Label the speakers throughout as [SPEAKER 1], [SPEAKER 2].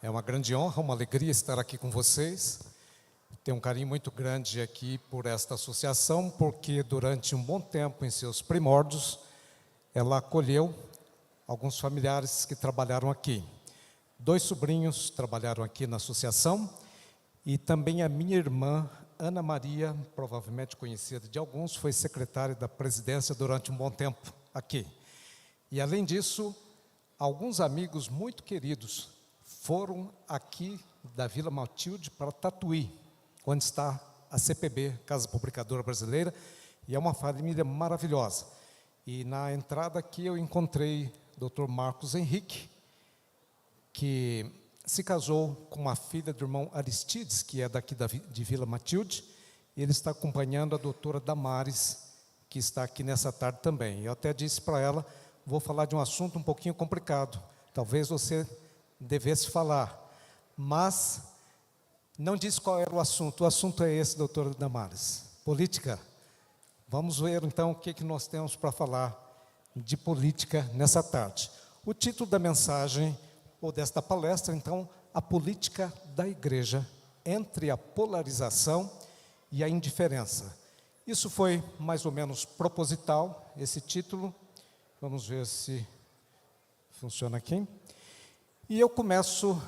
[SPEAKER 1] É uma grande honra, uma alegria estar aqui com vocês. Tenho um carinho muito grande aqui por esta associação, porque durante um bom tempo, em seus primórdios, ela acolheu alguns familiares que trabalharam aqui. 2 sobrinhos trabalharam aqui na associação e também a minha irmã, Ana Maria, provavelmente conhecida de alguns, foi secretária da presidência durante um bom tempo aqui. E, além disso, alguns amigos muito queridos foram aqui da Vila Matilde para Tatuí, onde está a CPB, Casa Publicadora Brasileira, e é uma família maravilhosa. E na entrada aqui eu encontrei o Dr. Marcos Henrique, que se casou com uma filha do irmão Aristides, que é daqui de Vila Matilde, e ele está acompanhando a doutora Damares, que está aqui nessa tarde também. Eu até disse para ela, vou falar de um assunto um pouquinho complicado, talvez você devesse falar, mas não disse qual era o assunto é esse, doutora Damares, política. Vamos ver então o que nós temos para falar de política nessa tarde. O título da mensagem, ou desta palestra, então, a política da igreja entre a polarização e a indiferença. Isso foi mais ou menos proposital, esse título. Vamos ver se funciona aqui. E eu começo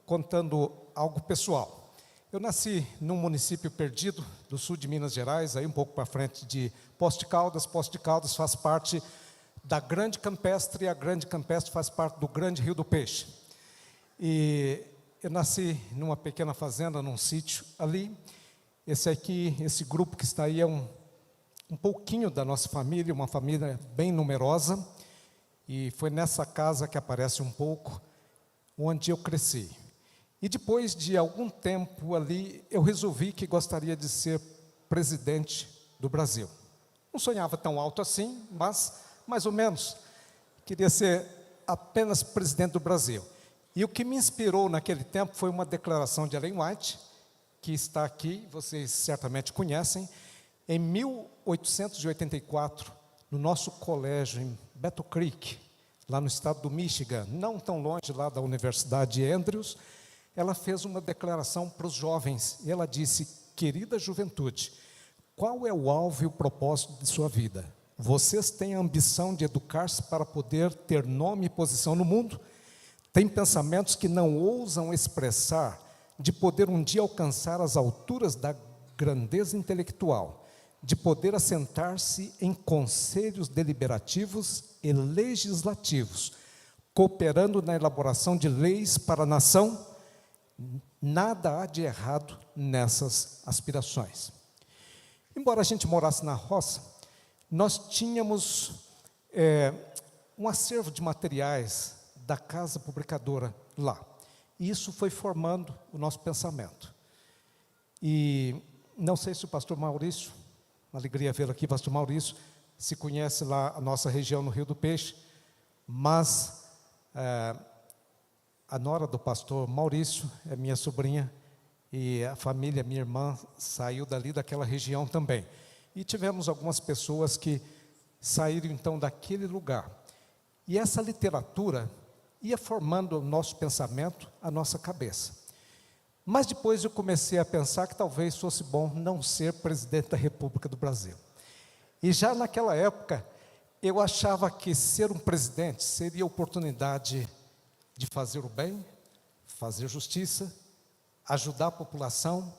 [SPEAKER 1] contando algo pessoal. Eu nasci num município perdido do sul de Minas Gerais, aí um pouco para frente de Poços de Caldas. Poços de Caldas faz parte da Grande Campestre, e a Grande Campestre faz parte do Grande Rio do Peixe. E eu nasci numa pequena fazenda, num sítio ali. Esse grupo que está aí é um pouquinho da nossa família, uma família bem numerosa. E foi nessa casa que aparece um pouco onde eu cresci. E depois de algum tempo ali, eu resolvi que gostaria de ser presidente do Brasil. Não sonhava tão alto assim, mas mais ou menos. Queria ser apenas presidente do Brasil. E o que me inspirou naquele tempo foi uma declaração de Ellen White, que está aqui, vocês certamente conhecem, em 1884, no nosso colégio em Battle Creek, lá no estado do Michigan, não tão longe lá da Universidade de Andrews. Ela fez uma declaração para os jovens, e ela disse: querida juventude, qual é o alvo e o propósito de sua vida? Vocês têm a ambição de educar-se para poder ter nome e posição no mundo? Têm pensamentos que não ousam expressar, de poder um dia alcançar as alturas da grandeza intelectual, de poder assentar-se em conselhos deliberativos e legislativos, cooperando na elaboração de leis para a nação? Nada há de errado nessas aspirações. Embora a gente morasse na roça, nós tínhamos um acervo de materiais da Casa Publicadora lá. E isso foi formando o nosso pensamento. E não sei se o pastor Maurício, uma alegria vê-lo aqui, pastor Maurício, se conhece lá a nossa região no Rio do Peixe, mas a nora do pastor Maurício é minha sobrinha, e a família, minha irmã, saiu dali daquela região também. E tivemos algumas pessoas que saíram então daquele lugar. E essa literatura ia formando o nosso pensamento, a nossa cabeça. Mas depois eu comecei a pensar que talvez fosse bom não ser presidente da República do Brasil. E já naquela época, eu achava que ser um presidente seria a oportunidade de fazer o bem, fazer justiça, ajudar a população,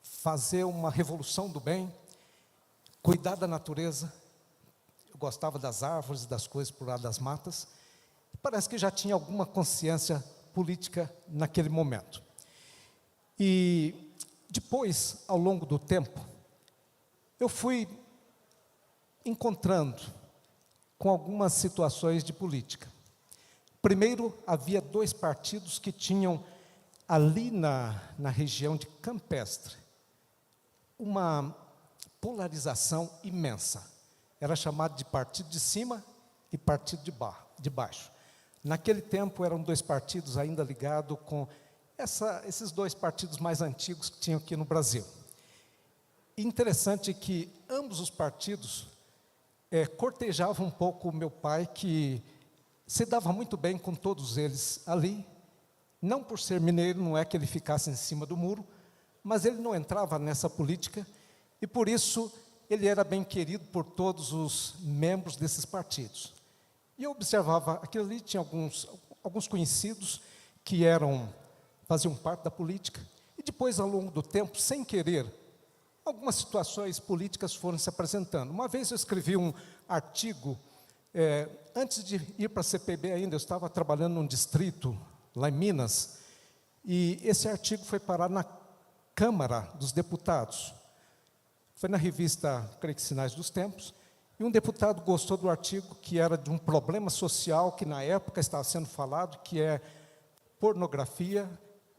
[SPEAKER 1] fazer uma revolução do bem, cuidar da natureza. Eu gostava das árvores, das coisas por lá das matas. Parece que já tinha alguma consciência política naquele momento. E depois, ao longo do tempo, eu fui encontrando com algumas situações de política. Primeiro, havia 2 partidos que tinham ali na região de Campestre uma polarização imensa. Era chamado de partido de cima e partido de baixo. Naquele tempo eram 2 partidos ainda ligados com esses 2 partidos mais antigos que tinham aqui no Brasil. Interessante que ambos os partidos cortejavam um pouco o meu pai, que se dava muito bem com todos eles ali, Não por ser mineiro, não é que ele ficasse em cima do muro, mas ele não entrava nessa política, e por isso ele era bem querido por todos os membros desses partidos. E eu observava aquilo ali, tinha alguns conhecidos que faziam parte da política, e depois, ao longo do tempo, sem querer, algumas situações políticas foram se apresentando. Uma vez eu escrevi um artigo, antes de ir para a CPB ainda, eu estava trabalhando num distrito, lá em Minas, e esse artigo foi parar na Câmara dos Deputados. Foi na revista, creio que Sinais dos Tempos, e um deputado gostou do artigo, que era de um problema social que na época estava sendo falado, que é pornografia,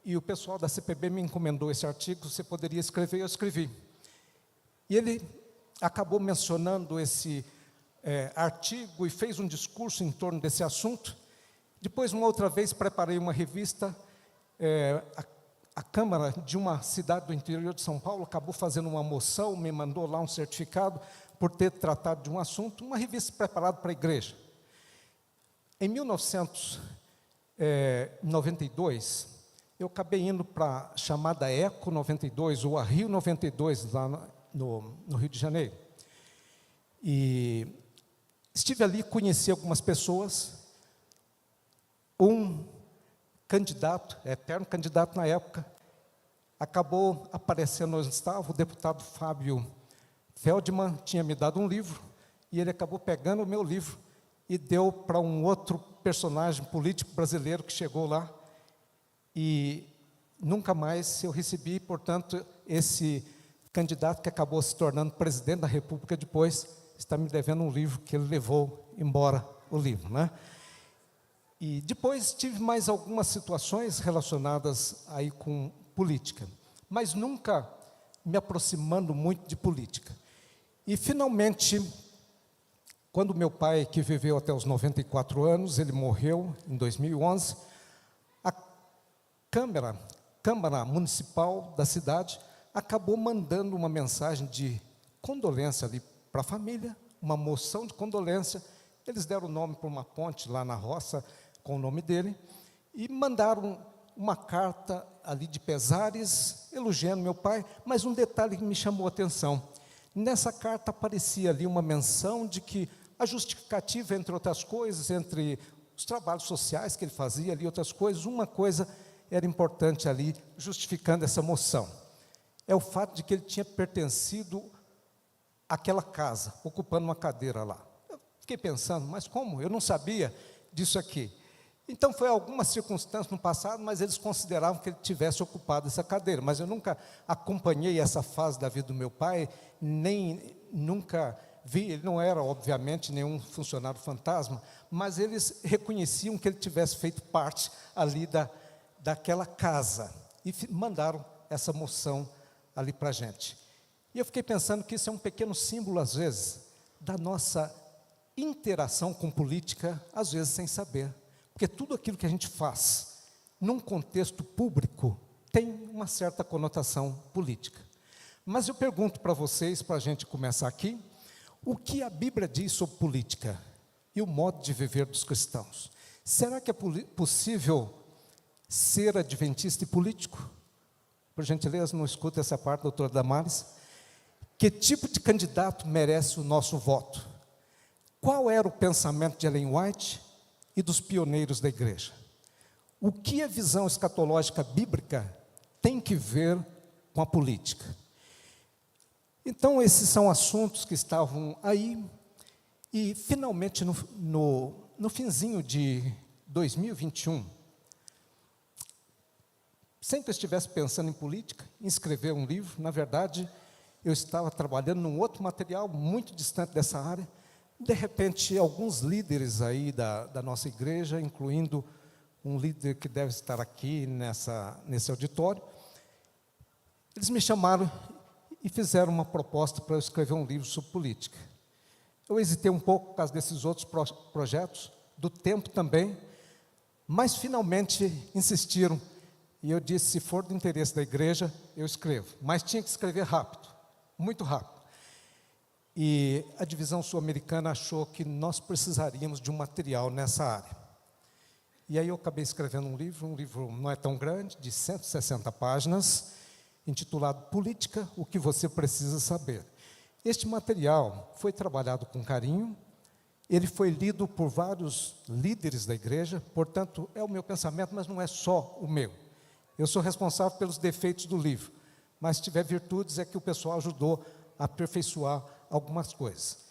[SPEAKER 1] e o pessoal da CPB me encomendou esse artigo, você poderia escrever, eu escrevi. E ele acabou mencionando esse artigo e fez um discurso em torno desse assunto. Depois, uma outra vez, preparei uma revista, a Câmara de uma cidade do interior de São Paulo acabou fazendo uma moção, me mandou lá um certificado por ter tratado de um assunto, uma revista preparada para a igreja. Em 1992, eu acabei indo para a chamada Eco 92, ou a Rio 92, lá no Rio de Janeiro. E estive ali, conheci algumas pessoas, um candidato, eterno candidato na época, acabou aparecendo onde estava, o deputado Fábio Feldman tinha me dado um livro, e ele acabou pegando o meu livro e deu para um outro personagem político brasileiro que chegou lá, e nunca mais eu recebi, portanto, esse candidato que acabou se tornando presidente da República depois, está me devendo um livro que ele levou embora o livro, né? E depois tive mais algumas situações relacionadas aí com política, mas nunca me aproximando muito de política. E, finalmente, quando meu pai, que viveu até os 94 anos, ele morreu em 2011, a Câmara Municipal da cidade acabou mandando uma mensagem de condolência ali para a família, uma moção de condolência. Eles deram o nome para uma ponte lá na roça, com o nome dele, e mandaram uma carta ali de pesares, elogiando meu pai, mas um detalhe que me chamou a atenção. Nessa carta aparecia ali uma menção de que a justificativa, entre outras coisas, entre os trabalhos sociais que ele fazia ali, outras coisas, uma coisa era importante ali, justificando essa moção. É o fato de que ele tinha pertencido àquela casa, ocupando uma cadeira lá. Eu fiquei pensando, mas como? Eu não sabia disso aqui. Então, foi alguma circunstância no passado, mas eles consideravam que ele tivesse ocupado essa cadeira. Mas eu nunca acompanhei essa fase da vida do meu pai, nem nunca vi, ele não era, obviamente, nenhum funcionário fantasma, mas eles reconheciam que ele tivesse feito parte ali daquela casa, e mandaram essa moção ali para a gente. E eu fiquei pensando que isso é um pequeno símbolo, às vezes, da nossa interação com política, às vezes sem saber. Porque tudo aquilo que a gente faz, num contexto público, tem uma certa conotação política. Mas eu pergunto para vocês, para a gente começar aqui, o que a Bíblia diz sobre política e o modo de viver dos cristãos? Será que é possível ser adventista e político? Por gentileza, não escuta essa parte, doutora Damares. Que tipo de candidato merece o nosso voto? Qual era o pensamento de Ellen White e dos pioneiros da igreja? O que a visão escatológica bíblica tem que ver com a política? Então, esses são assuntos que estavam aí, e finalmente no finzinho de 2021, sem que eu estivesse pensando em política, em escrever um livro, na verdade, eu estava trabalhando num outro material muito distante dessa área. De repente, alguns líderes aí da nossa igreja, incluindo um líder que deve estar aqui nesse auditório, eles me chamaram e fizeram uma proposta para eu escrever um livro sobre política. Eu hesitei um pouco por causa desses outros projetos, do tempo também, mas finalmente insistiram, e eu disse, se for do interesse da igreja, eu escrevo. Mas tinha que escrever rápido, muito rápido. E a divisão sul-americana achou que nós precisaríamos de um material nessa área. E aí eu acabei escrevendo um livro não é tão grande, de 160 páginas, intitulado Política, o que você precisa saber. Este material foi trabalhado com carinho, ele foi lido por vários líderes da igreja, portanto, é o meu pensamento, mas não é só o meu. Eu sou responsável pelos defeitos do livro, mas se tiver virtudes é que o pessoal ajudou a aperfeiçoar algumas coisas.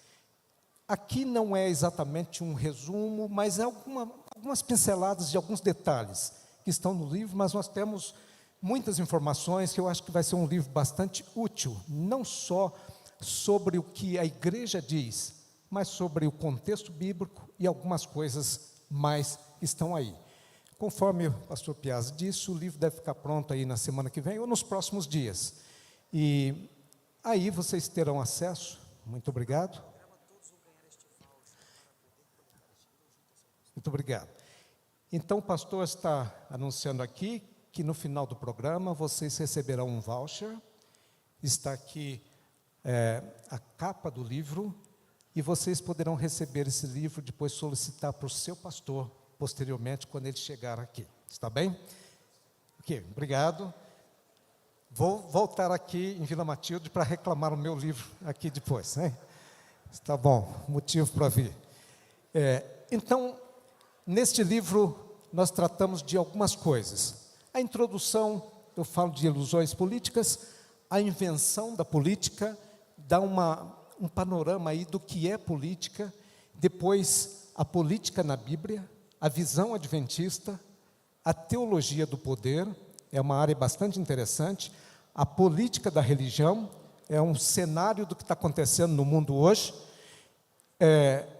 [SPEAKER 1] Aqui não é exatamente um resumo, mas é algumas pinceladas de alguns detalhes que estão no livro, mas nós temos muitas informações que eu acho que vai ser um livro bastante útil, não só sobre o que a igreja diz, mas sobre o contexto bíblico e algumas coisas mais que estão aí. Conforme o pastor Piazza disse, o livro deve ficar pronto aí na semana que vem ou nos próximos dias. E aí vocês terão acesso. Muito obrigado. Muito obrigado. Então, o pastor está anunciando aqui que no final do programa vocês receberão um voucher. Está aqui a capa do livro e vocês poderão receber esse livro, depois solicitar para o seu pastor, posteriormente, quando ele chegar aqui. Está bem? Ok, obrigado. Vou voltar aqui em Vila Matilde para reclamar o meu livro aqui depois, né? Está bom, motivo para vir. Então, neste livro, nós tratamos de algumas coisas. A introdução, eu falo de ilusões políticas, a invenção da política, dá um panorama aí do que é política, depois a política na Bíblia, a visão adventista, a teologia do poder, é uma área bastante interessante, a política da religião, é um cenário do que está acontecendo no mundo hoje,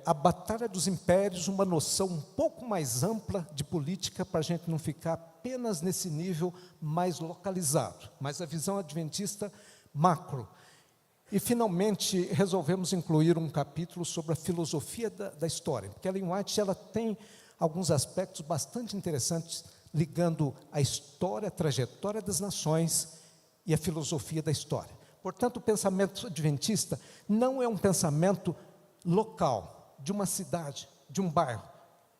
[SPEAKER 1] a batalha dos impérios, uma noção um pouco mais ampla de política, para a gente não ficar apenas nesse nível mais localizado, mas a visão adventista macro. E, finalmente, resolvemos incluir um capítulo sobre a filosofia da história, porque a Ellen White ela tem alguns aspectos bastante interessantes, ligando a história, a trajetória das nações e a filosofia da história. Portanto, o pensamento adventista não é um pensamento local, de uma cidade, de um bairro,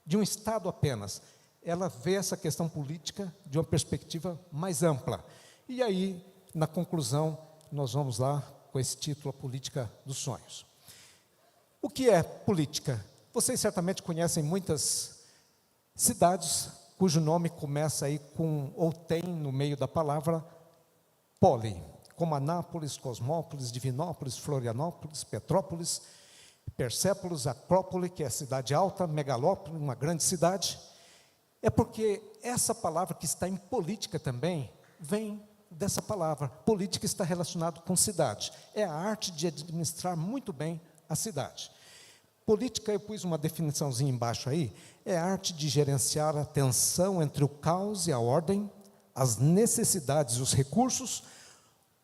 [SPEAKER 1] de um estado apenas. Ela vê essa questão política de uma perspectiva mais ampla. E aí, na conclusão, nós vamos lá com esse título, A Política dos Sonhos. O que é política? Vocês certamente conhecem muitas cidades cujo nome começa aí com, ou tem no meio da palavra, poli, como Anápolis, Cosmópolis, Divinópolis, Florianópolis, Petrópolis, Persépolis, Acrópole, que é a cidade alta, Megalópole, uma grande cidade. É porque essa palavra que está em política também, vem dessa palavra. Política está relacionado com cidade. É a arte de administrar muito bem a cidade. Política, eu pus uma definiçãozinha embaixo aí, é a arte de gerenciar a tensão entre o caos e a ordem, as necessidades e os recursos,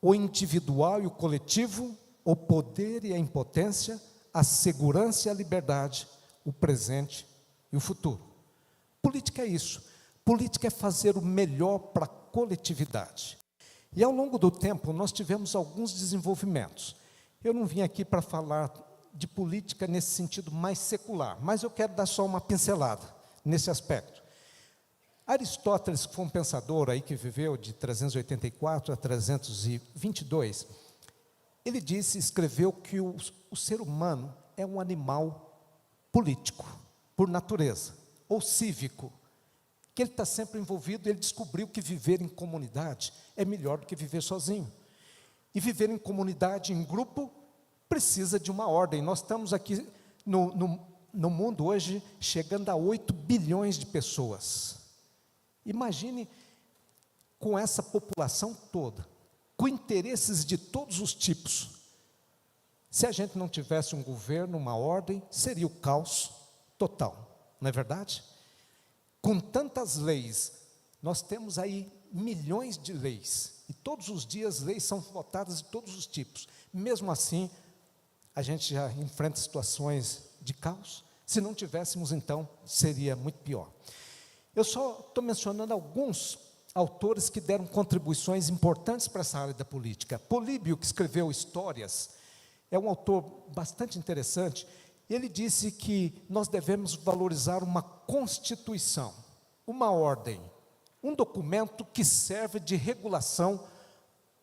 [SPEAKER 1] o individual e o coletivo, o poder e a impotência, a segurança e a liberdade, o presente e o futuro. Política é isso. Política é fazer o melhor para a coletividade. E ao longo do tempo nós tivemos alguns desenvolvimentos. Eu não vim aqui para falar de política nesse sentido mais secular, mas eu quero dar só uma pincelada nesse aspecto. Aristóteles, que foi um pensador aí que viveu de 384 a 322, ele escreveu que o ser humano é um animal político, por natureza, ou cívico, que ele está sempre envolvido. Ele descobriu que viver em comunidade é melhor do que viver sozinho. E viver em comunidade, em grupo, precisa de uma ordem. Nós estamos aqui no mundo hoje chegando a 8 bilhões de pessoas. Imagine com essa população toda, com interesses de todos os tipos. Se a gente não tivesse um governo, uma ordem, seria o caos total, não é verdade? Com tantas leis, nós temos aí milhões de leis, e todos os dias leis são votadas de todos os tipos. Mesmo assim, a gente já enfrenta situações de caos. Se não tivéssemos, então, seria muito pior. Eu só estou mencionando alguns autores que deram contribuições importantes para essa área da política. Políbio, que escreveu Histórias, é um autor bastante interessante. Ele disse que nós devemos valorizar uma constituição. uma ordem, um documento que serve de regulação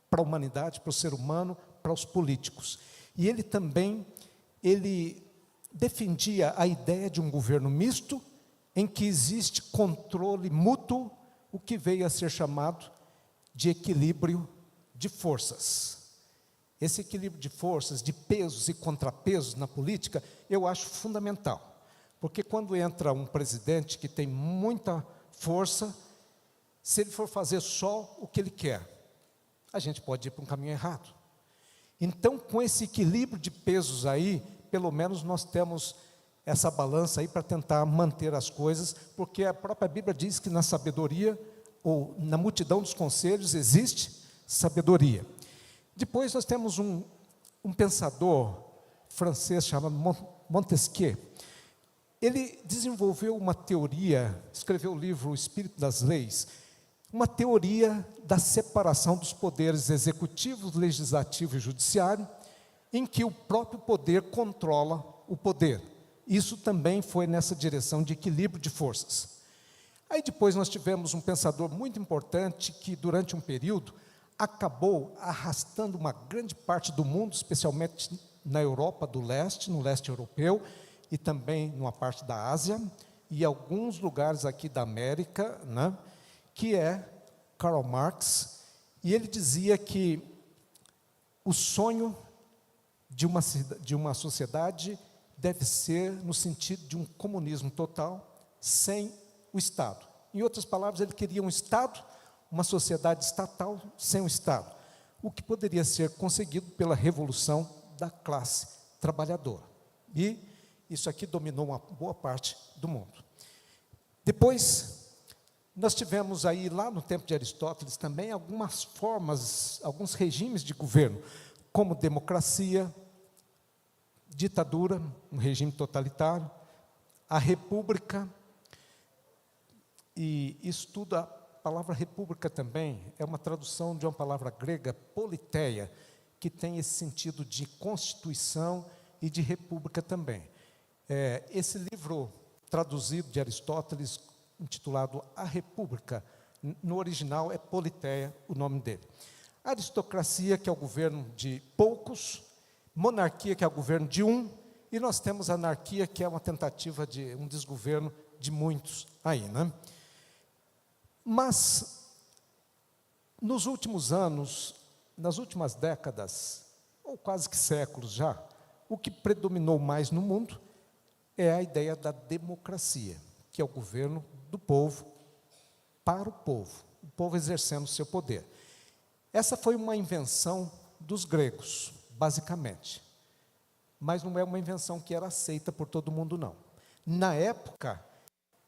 [SPEAKER 1] para a humanidade, para o ser humano, para os políticos. E ele também, defendia a ideia de um governo misto, em que existe controle mútuo, o que veio a ser chamado de equilíbrio de forças. Esse equilíbrio de forças, de pesos e contrapesos na política, eu acho fundamental. Porque quando entra um presidente que tem muita força, se ele for fazer só o que ele quer, a gente pode ir para um caminho errado. Então, com esse equilíbrio de pesos aí, pelo menos nós temos essa balança aí para tentar manter as coisas, porque a própria Bíblia diz que na sabedoria, ou na multidão dos conselhos, existe sabedoria. Depois nós temos um pensador francês chamado Montesquieu. Ele desenvolveu uma teoria, escreveu o livro O Espírito das Leis, uma teoria da separação dos poderes executivo, legislativo e judiciário, em que o próprio poder controla o poder. Isso também foi nessa direção de equilíbrio de forças. Aí depois nós tivemos um pensador muito importante que, durante um período, acabou arrastando uma grande parte do mundo, especialmente na Europa do Leste, no leste europeu, e também numa parte da Ásia, e alguns lugares aqui da América, né, que é Karl Marx, e ele dizia que o sonho de uma sociedade deve ser no sentido de um comunismo total, sem o Estado. Em outras palavras, ele queria um Estado, uma sociedade estatal sem o Estado, o que poderia ser conseguido pela revolução da classe trabalhadora. E isso aqui dominou uma boa parte do mundo. Depois, nós tivemos aí, lá no tempo de Aristóteles, também algumas formas, alguns regimes de governo, como democracia, ditadura, um regime totalitário, a república, e isso tudo, a palavra república também é uma tradução de uma palavra grega, politeia, que tem esse sentido de constituição e de república também. Esse livro traduzido de Aristóteles, intitulado A República, no original é politeia o nome dele. Aristocracia, que é o governo de poucos, monarquia, que é o governo de um, e nós temos anarquia, que é uma tentativa de um desgoverno de muitos aí, né? Mas, nos últimos anos, nas últimas décadas, ou quase que séculos já, o que predominou mais no mundo é a ideia da democracia, que é o governo do povo, para o povo exercendo o seu poder. Essa foi uma invenção dos gregos, basicamente, mas não é uma invenção que era aceita por todo mundo, não. Na época,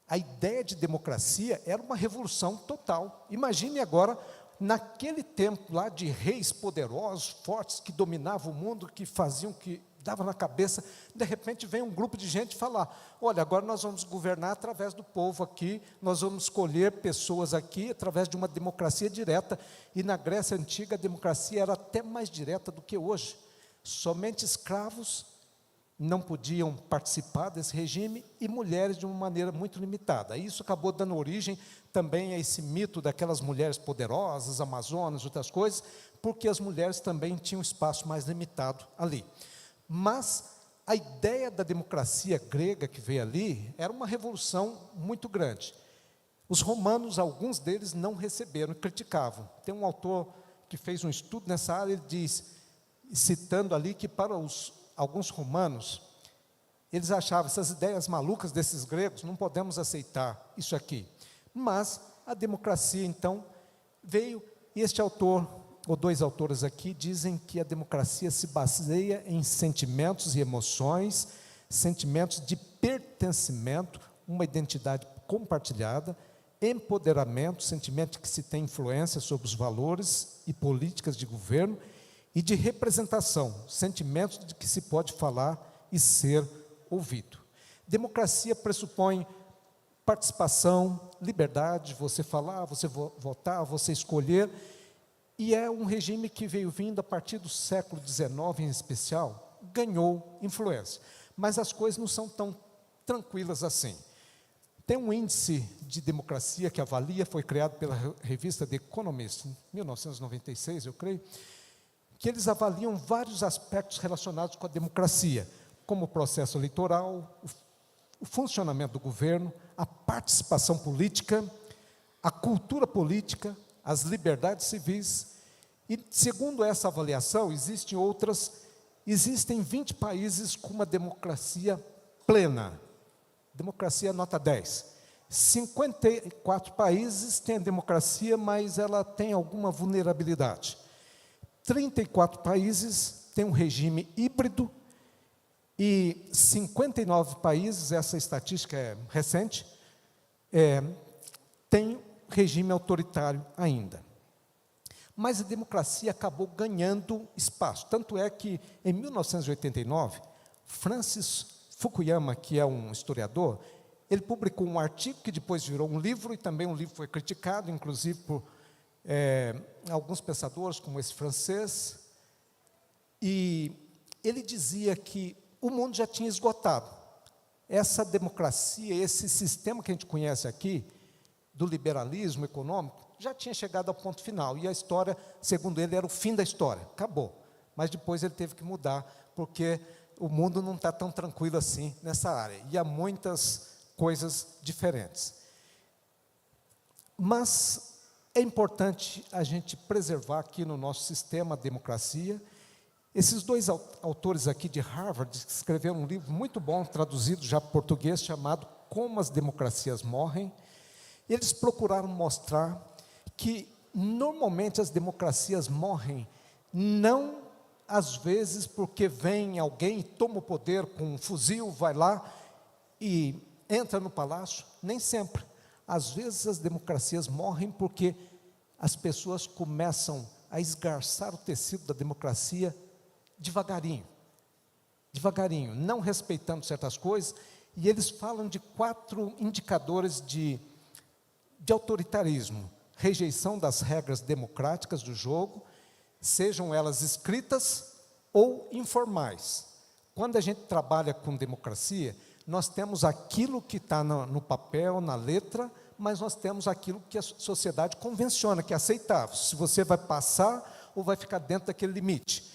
[SPEAKER 1] a ideia de democracia era uma revolução total. Imagine agora, naquele tempo lá de reis poderosos, fortes, que dominavam o mundo, que faziam, que dava na cabeça, de repente vem um grupo de gente falar, olha, agora nós vamos governar através do povo aqui, nós vamos escolher pessoas aqui, através de uma democracia direta, e na Grécia Antiga a democracia era até mais direta do que hoje. Somente escravos não podiam participar desse regime, e mulheres de uma maneira muito limitada. Isso acabou dando origem também a esse mito daquelas mulheres poderosas, amazonas, outras coisas, porque as mulheres também tinham um espaço mais limitado ali. Mas a ideia da democracia grega que veio ali era uma revolução muito grande. Os romanos, alguns deles não receberam, criticavam. Tem um autor que fez um estudo nessa área, ele diz, citando ali, que para alguns romanos, eles achavam essas ideias malucas desses gregos, não podemos aceitar isso aqui. Mas a democracia, então, veio, e este autor, ou dois autores aqui, dizem que a democracia se baseia em sentimentos e emoções, sentimentos de pertencimento, uma identidade compartilhada, empoderamento, sentimento de que se tem influência sobre os valores e políticas de governo, e de representação, sentimentos de que se pode falar e ser ouvido. Democracia pressupõe participação, liberdade, você falar, você votar, você escolher, e é um regime que veio vindo a partir do século XIX, em especial, ganhou influência. Mas as coisas não são tão tranquilas assim. Tem um índice de democracia que avalia, foi criado pela revista The Economist, em 1996, eu creio, que eles avaliam vários aspectos relacionados com a democracia, como o processo eleitoral, o funcionamento do governo, a participação política, a cultura política, as liberdades civis. E, segundo essa avaliação, existem 20 países com uma democracia plena. Democracia nota 10. 54 países têm a democracia, mas ela tem alguma vulnerabilidade. 34 países têm um regime híbrido e 59 países, essa estatística é recente, têm regime autoritário ainda. Mas a democracia acabou ganhando espaço. Tanto é que, em 1989, Francis Fukuyama, que é um historiador, ele publicou um artigo que depois virou um livro, e também um livro foi criticado, inclusive por alguns pensadores, como esse francês, e ele dizia que o mundo já tinha esgotado. Essa democracia, esse sistema que a gente conhece aqui, do liberalismo econômico, já tinha chegado ao ponto final, e a história, segundo ele, era o fim da história, acabou. Mas depois ele teve que mudar, porque o mundo não está tão tranquilo assim nessa área, e há muitas coisas diferentes. Mas é importante a gente preservar aqui no nosso sistema a democracia. Esses dois autores aqui de Harvard escreveram um livro muito bom, traduzido já para português, chamado Como as Democracias Morrem. Eles procuraram mostrar que, normalmente, as democracias morrem, não, às vezes, porque vem alguém e toma o poder com um fuzil, vai lá e entra no palácio, nem sempre. Às vezes, as democracias morrem porque as pessoas começam a esgarçar o tecido da democracia devagarinho, não respeitando certas coisas, e eles falam de 4 indicadores de autoritarismo: rejeição das regras democráticas do jogo, sejam elas escritas ou informais. Quando a gente trabalha com democracia, nós temos aquilo que está no papel, na letra, mas nós temos aquilo que a sociedade convenciona, que é aceitável, se você vai passar ou vai ficar dentro daquele limite.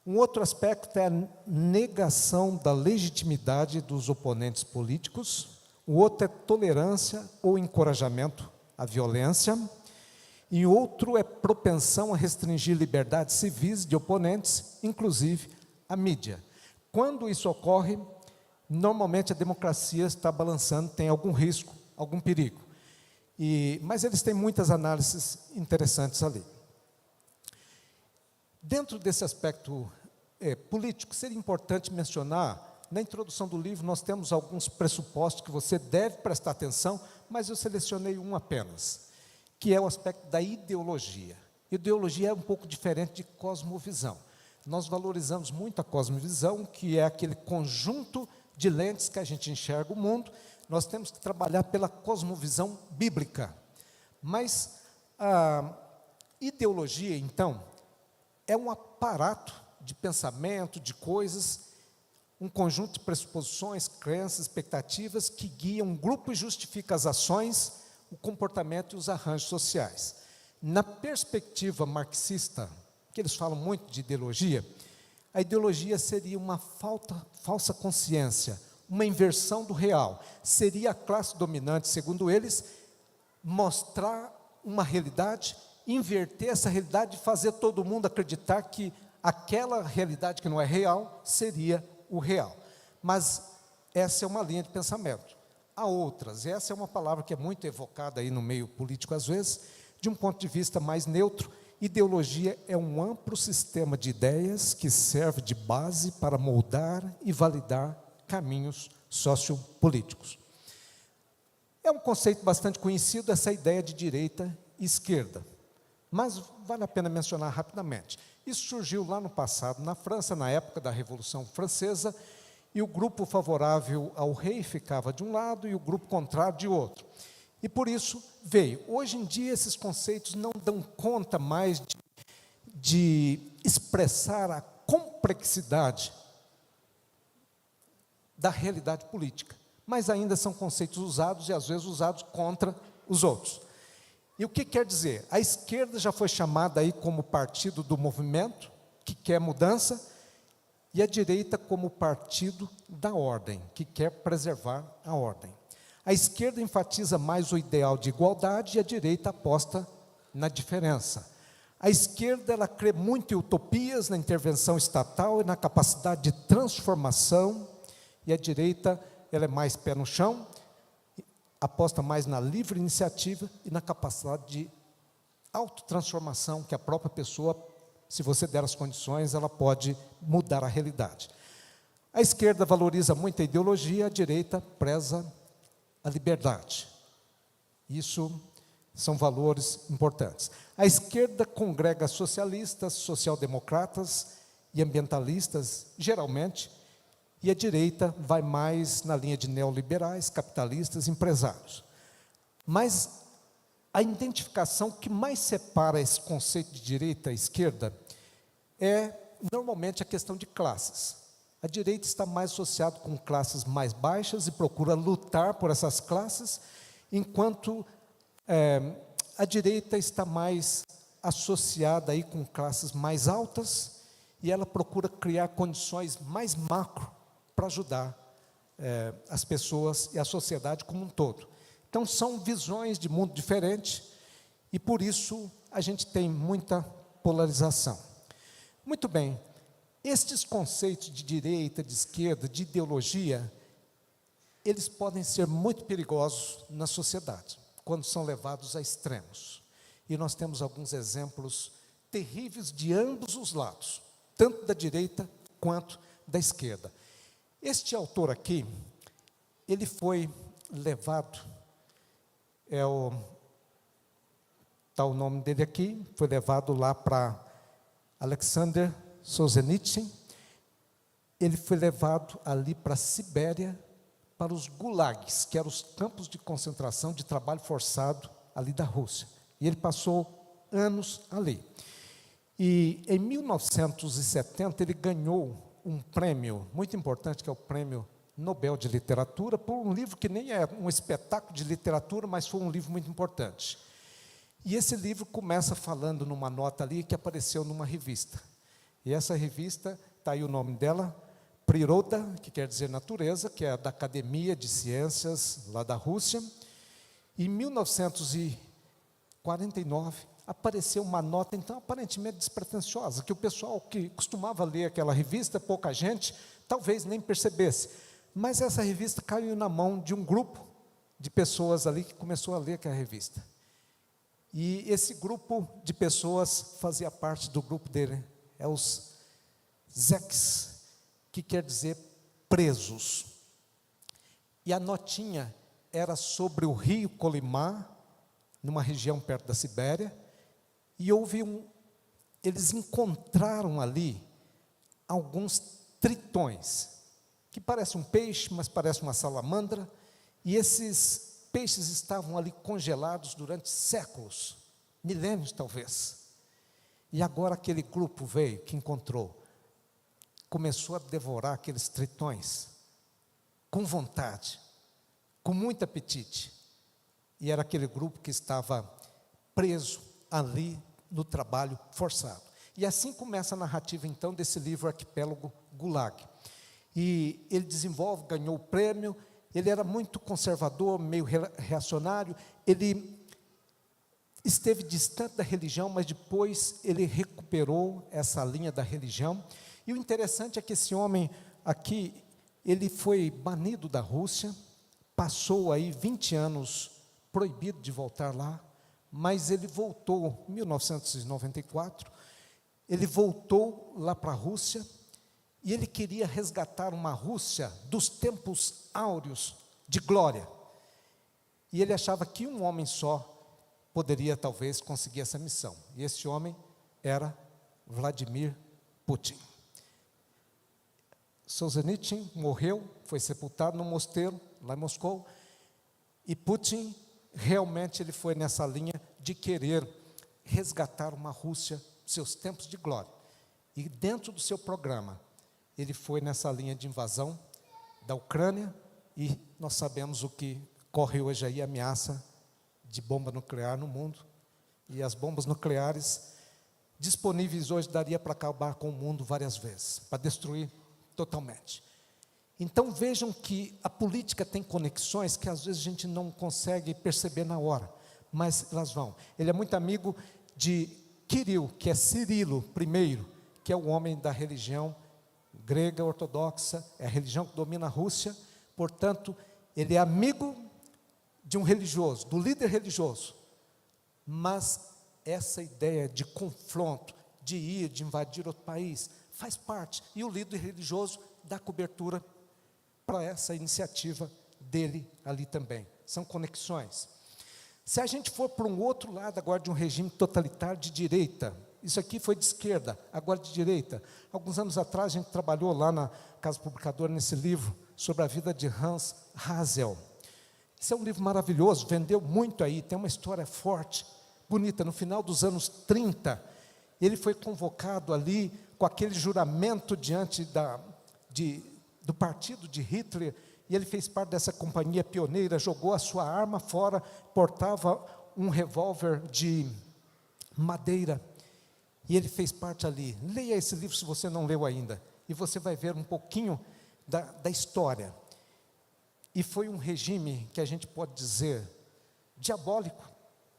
[SPEAKER 1] Um outro aspecto é a negação da legitimidade dos oponentes políticos. O outro é tolerância ou encorajamento à violência. E outro é propensão a restringir liberdades civis de oponentes, inclusive a mídia. Quando isso ocorre, normalmente a democracia está balançando, tem algum risco, algum perigo. Mas eles têm muitas análises interessantes ali. Dentro desse aspecto político, seria importante mencionar, na introdução do livro, nós temos alguns pressupostos que você deve prestar atenção, mas eu selecionei um apenas, que é o aspecto da ideologia. Ideologia é um pouco diferente de cosmovisão. Nós valorizamos muito a cosmovisão, que é aquele conjunto de lentes que a gente enxerga o mundo. Nós temos que trabalhar pela cosmovisão bíblica. Mas a ideologia, então, é um aparato de pensamento, de coisas, um conjunto de pressuposições, crenças, expectativas que guiam um grupo e justifica as ações, o comportamento e os arranjos sociais. Na perspectiva marxista, que eles falam muito de ideologia, a ideologia seria uma falsa consciência, uma inversão do real. Seria a classe dominante, segundo eles, mostrar uma realidade, inverter essa realidade e fazer todo mundo acreditar que aquela realidade que não é real seria o real. Mas essa é uma linha de pensamento. Há outras, e essa é uma palavra que é muito evocada aí no meio político às vezes, de um ponto de vista mais neutro. Ideologia é um amplo sistema de ideias que serve de base para moldar e validar caminhos sociopolíticos. É um conceito bastante conhecido, essa ideia de direita e esquerda, mas vale a pena mencionar rapidamente. Isso surgiu lá no passado, na França, na época da Revolução Francesa, e o grupo favorável ao rei ficava de um lado e o grupo contrário de outro. E por isso veio. Hoje em dia, esses conceitos não dão conta mais de expressar a complexidade da realidade política. mas ainda são conceitos usados e às vezes usados contra os outros. E o que quer dizer? A esquerda já foi chamada aí como partido do movimento, que quer mudança, e a direita como partido da ordem, que quer preservar a ordem. A esquerda enfatiza mais o ideal de igualdade e a direita aposta na diferença. A esquerda, ela crê muito em utopias, na intervenção estatal e na capacidade de transformação, e a direita, ela é mais pé no chão, aposta mais na livre iniciativa e na capacidade de autotransformação, que a própria pessoa, se você der as condições, ela pode mudar a realidade. A esquerda valoriza muito a ideologia, a direita preza a liberdade. Isso são valores importantes. A esquerda congrega socialistas, social-democratas e ambientalistas, geralmente, e a direita vai mais na linha de neoliberais, capitalistas, empresários. Mas a identificação que mais separa esse conceito de direita e esquerda é, normalmente, a questão de classes. A direita está mais associada com classes mais baixas e procura lutar por essas classes, enquanto a direita está mais associada aí com classes mais altas e ela procura criar condições mais macro para ajudar as pessoas e a sociedade como um todo. Então, são visões de mundo diferentes e, por isso, a gente tem muita polarização. Muito bem, estes conceitos de direita, de esquerda, de ideologia, eles podem ser muito perigosos na sociedade, quando são levados a extremos. E nós temos alguns exemplos terríveis de ambos os lados, tanto da direita quanto da esquerda. Este autor aqui, ele foi levado, está o nome dele aqui, foi levado lá para Alexander Solzhenitsyn. Ele foi levado ali para a Sibéria, para os gulags, que eram os campos de concentração de trabalho forçado ali da Rússia. E ele passou anos ali. E em 1970 ele ganhou um prêmio muito importante, que é o Prêmio Nobel de Literatura, por um livro que nem é um espetáculo de literatura, mas foi um livro muito importante. E esse livro começa falando numa nota ali que apareceu numa revista. E essa revista, está aí o nome dela, Priroda, que quer dizer natureza, que é da Academia de Ciências lá da Rússia. Em 1949, apareceu uma nota, então, aparentemente despretensiosa, que o pessoal que costumava ler aquela revista, pouca gente, talvez nem percebesse. Mas essa revista caiu na mão de um grupo de pessoas ali que começou a ler aquela revista. E esse grupo de pessoas fazia parte do grupo dele, os Zeks, que quer dizer presos. E a notinha era sobre o rio Kolyma, numa região perto da Sibéria, e eles encontraram ali alguns tritões, que parece um peixe, mas parece uma salamandra, e esses peixes estavam ali congelados durante séculos, milênios talvez. E agora aquele grupo veio, que encontrou, começou a devorar aqueles tritões, com vontade, com muito apetite. E era aquele grupo que estava preso ali no trabalho forçado. E assim começa a narrativa, então, desse livro Arquipélago Gulag. E ele desenvolve, ganhou o prêmio, ele era muito conservador, meio reacionário, ele esteve distante da religião, mas depois ele recuperou essa linha da religião. E o interessante é que esse homem aqui, ele foi banido da Rússia, passou aí 20 anos proibido de voltar lá, mas ele voltou em 1994, ele voltou lá para a Rússia, e ele queria resgatar uma Rússia dos tempos áureos de glória. E ele achava que um homem só poderia talvez conseguir essa missão. E esse homem era Vladimir Putin. Solzhenitsyn morreu, foi sepultado no mosteiro, lá em Moscou, e Putin, realmente ele foi nessa linha de querer resgatar uma Rússia, seus tempos de glória. E dentro do seu programa, ele foi nessa linha de invasão da Ucrânia E nós sabemos o que corre hoje aí, a ameaça de bomba nuclear no mundo. E as bombas nucleares disponíveis hoje daria para acabar com o mundo várias vezes, para destruir totalmente. Então vejam que a política tem conexões que às vezes a gente não consegue perceber na hora, mas elas vão. Ele é muito amigo de Kirill, que é Cirilo I, que é o homem da religião grega ortodoxa, é a religião que domina a Rússia. Portanto, ele é amigo de um religioso, do líder religioso. Mas essa ideia de confronto, de ir, de invadir outro país, faz parte. E o líder religioso dá cobertura para essa iniciativa dele ali também. São conexões. Se a gente for para um outro lado agora de um regime totalitário de direita, isso aqui foi de esquerda, agora de direita. Alguns anos atrás a gente trabalhou lá na Casa Publicadora, nesse livro, sobre a vida de Hans Hazel. Esse é um livro maravilhoso, vendeu muito aí, tem uma história forte, bonita. No final dos anos 30, ele foi convocado ali com aquele juramento diante do partido de Hitler, e ele fez parte dessa companhia pioneira, jogou a sua arma fora, portava um revólver de madeira, e ele fez parte ali. Leia esse livro se você não leu ainda, e você vai ver um pouquinho da história. E foi um regime que a gente pode dizer diabólico.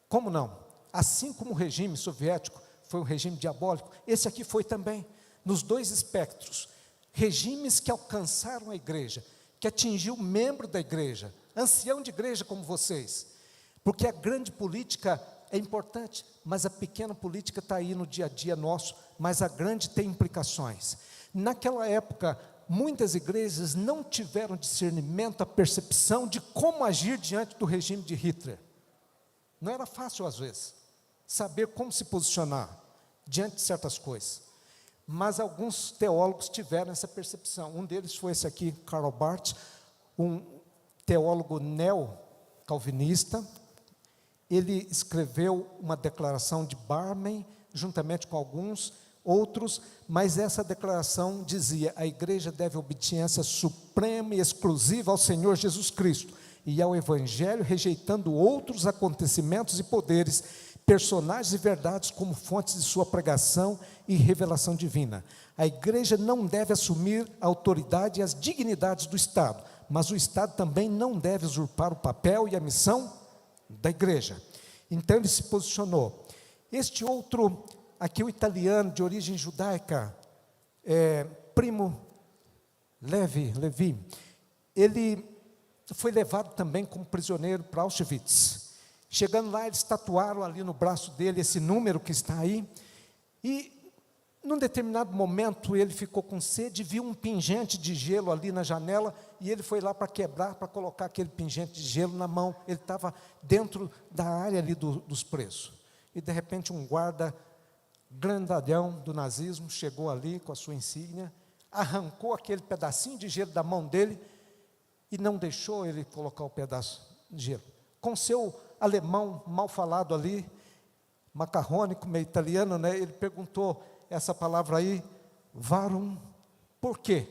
[SPEAKER 1] Como não? Assim como o regime soviético foi um regime diabólico, esse aqui foi também, nos dois espectros. Regimes que alcançaram a igreja, que atingiu membro da igreja, ancião de igreja como vocês, porque a grande política é importante, mas a pequena política está aí no dia a dia nosso, mas a grande tem implicações. Naquela época, muitas igrejas não tiveram discernimento, a percepção de como agir diante do regime de Hitler. Não era fácil, às vezes, saber como se posicionar diante de certas coisas. Mas alguns teólogos tiveram essa percepção. Um deles foi esse aqui, Karl Barth, um teólogo neo-calvinista. Ele escreveu uma declaração de Barmen, juntamente com alguns outros, mas essa declaração dizia: a igreja deve obediência suprema e exclusiva ao Senhor Jesus Cristo e ao Evangelho, rejeitando outros acontecimentos e poderes, personagens e verdades como fontes de sua pregação e revelação divina. A igreja não deve assumir a autoridade e as dignidades do Estado, mas o Estado também não deve usurpar o papel e a missão da igreja. Então ele se posicionou. Este outro, aqui o italiano de origem judaica, Primo Levi, ele foi levado também como prisioneiro para Auschwitz. Chegando lá, eles tatuaram ali no braço dele esse número que está aí, e num determinado momento ele ficou com sede, viu um pingente de gelo ali na janela, e ele foi lá para quebrar, para colocar aquele pingente de gelo na mão. Ele estava dentro da área ali dos presos, e de repente um guarda grandalhão do nazismo chegou ali com a sua insígnia, arrancou aquele pedacinho de gelo da mão dele, e não deixou ele colocar o pedaço de gelo. Com seu alemão mal falado ali, macarrônico, meio italiano, né? Ele perguntou essa palavra aí, warum, por quê?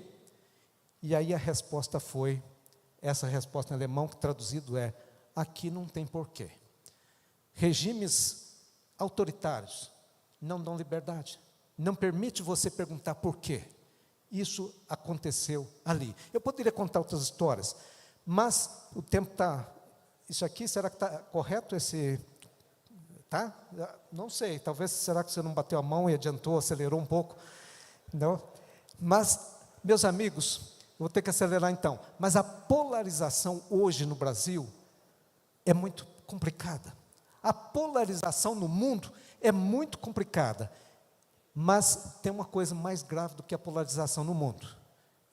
[SPEAKER 1] E aí a resposta foi, essa resposta em alemão, que traduzido é: aqui não tem porquê. Regimes autoritários não dão liberdade, não permite você perguntar por quê. Isso aconteceu ali. Eu poderia contar outras histórias, mas o tempo está... Isso aqui, será que está correto esse... Tá? Não sei, talvez, será que você não bateu a mão e adiantou, acelerou um pouco? Não? Mas, meus amigos, eu vou ter que acelerar então, mas a polarização hoje no Brasil é muito complicada. A polarização no mundo é muito complicada, mas tem uma coisa mais grave do que a polarização no mundo,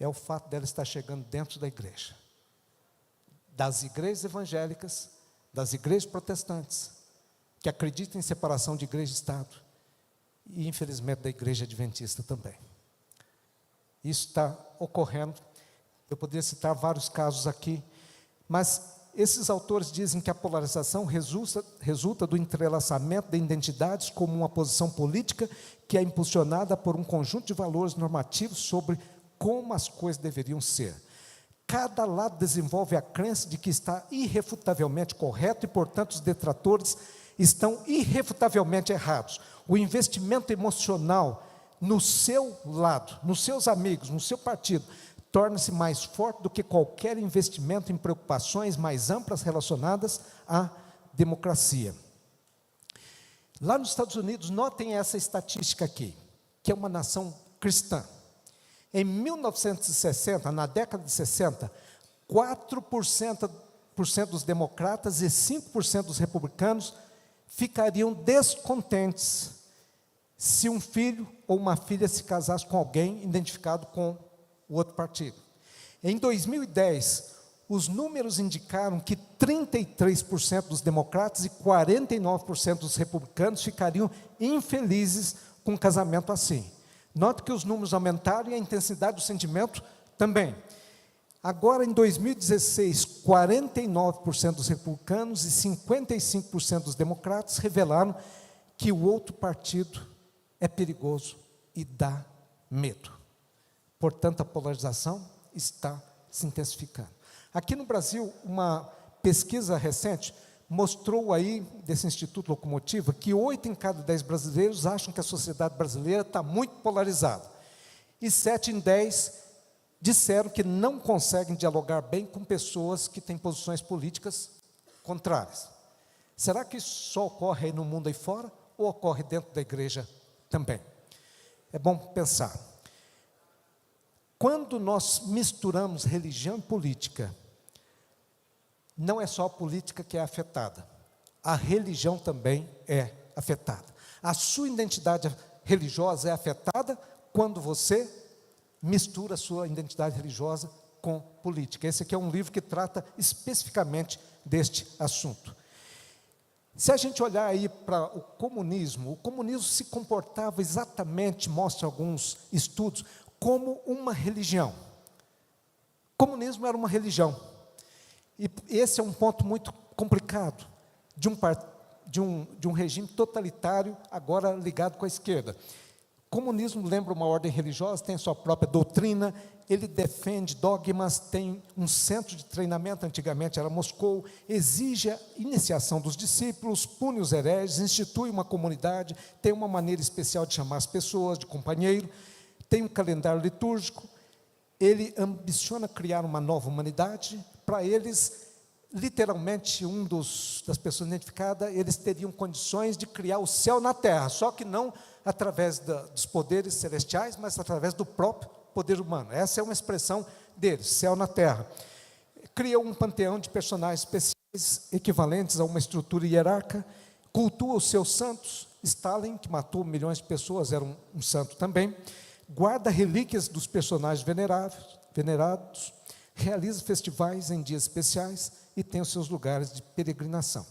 [SPEAKER 1] é o fato dela estar chegando dentro da igreja, das igrejas evangélicas, das igrejas protestantes, que acreditam em separação de igreja e Estado, e infelizmente da igreja adventista também. Isso está ocorrendo. Eu poderia citar vários casos aqui, mas esses autores dizem que a polarização resulta do entrelaçamento de identidades como uma posição política que é impulsionada por um conjunto de valores normativos sobre como as coisas deveriam ser. Cada lado desenvolve a crença de que está irrefutavelmente correto e, portanto, os detratores estão irrefutavelmente errados. O investimento emocional no seu lado, nos seus amigos, no seu partido, torna-se mais forte do que qualquer investimento em preocupações mais amplas relacionadas à democracia. Lá nos Estados Unidos, notem essa estatística aqui, que é uma nação cristã. Em 1960, na década de 60, 4% dos democratas e 5% dos republicanos ficariam descontentes se um filho ou uma filha se casasse com alguém identificado com o outro partido. Em 2010, os números indicaram que 33% dos democratas e 49% dos republicanos ficariam infelizes com um casamento assim. Note que os números aumentaram e a intensidade do sentimento também. Agora, em 2016, 49% dos republicanos e 55% dos democratas revelaram que o outro partido é perigoso e dá medo. Portanto, a polarização está se intensificando. Aqui no Brasil, uma pesquisa recente mostrou aí, desse Instituto Locomotiva, que 8 em cada 10 brasileiros acham que a sociedade brasileira está muito polarizada. E 7 em 10 disseram que não conseguem dialogar bem com pessoas que têm posições políticas contrárias. Será que isso só ocorre aí no mundo aí fora, ou ocorre dentro da igreja também? É bom pensar. Quando nós misturamos religião e política, não é só a política que é afetada, a religião também é afetada. A sua identidade religiosa é afetada quando você mistura a sua identidade religiosa com política. Esse aqui é um livro que trata especificamente deste assunto. Se a gente olhar aí para o comunismo se comportava exatamente, mostra alguns estudos, como uma religião. O comunismo era uma religião. E esse é um ponto muito complicado de um regime totalitário, agora ligado com a esquerda. O comunismo lembra uma ordem religiosa, tem sua própria doutrina, ele defende dogmas, tem um centro de treinamento, antigamente era Moscou, exige a iniciação dos discípulos, pune os hereges, institui uma comunidade, tem uma maneira especial de chamar as pessoas, de companheiro, tem um calendário litúrgico, ele ambiciona criar uma nova humanidade. Para eles, literalmente, das pessoas identificadas, eles teriam condições de criar o céu na terra, só que não através dos poderes celestiais, mas através do próprio poder humano. Essa é uma expressão deles, céu na terra. Cria um panteão de personagens especiais, equivalentes a uma estrutura hierárquica, cultua os seus santos. Stalin, que matou milhões de pessoas, era um santo também. Guarda relíquias dos personagens venerados, realiza festivais em dias especiais e tem os seus lugares de peregrinação.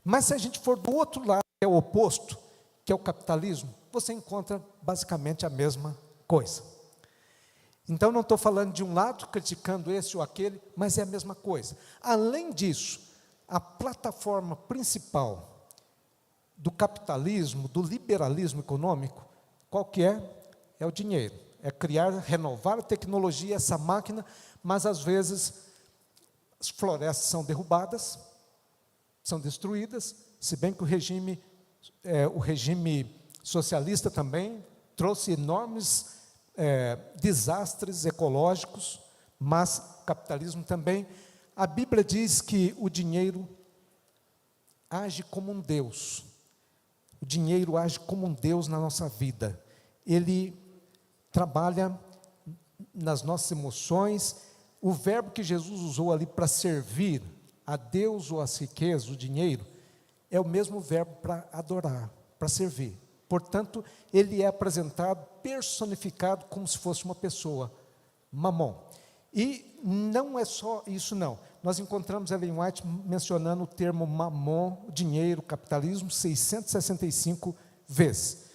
[SPEAKER 1] Mas se a gente for do outro lado, que é o oposto, que é o capitalismo, você encontra basicamente a mesma coisa. Então, não estou falando de um lado, criticando esse ou aquele, mas é a mesma coisa. Além disso, a plataforma principal do capitalismo, do liberalismo econômico, qual que é? É o dinheiro. É criar, renovar a tecnologia, essa máquina, mas às vezes as florestas são derrubadas, são destruídas, se bem que o regime socialista também trouxe enormes desastres ecológicos, mas o capitalismo também. A Bíblia diz que o dinheiro age como um Deus. O dinheiro age como um Deus na nossa vida. Ele trabalha nas nossas emoções. O verbo que Jesus usou ali para servir a Deus ou as riquezas, o dinheiro, é o mesmo verbo para adorar, para servir. Portanto, ele é apresentado, personificado, como se fosse uma pessoa, Mamon. E não é só isso, não. Nós encontramos Ellen White mencionando o termo Mamon, dinheiro, capitalismo, 665 vezes.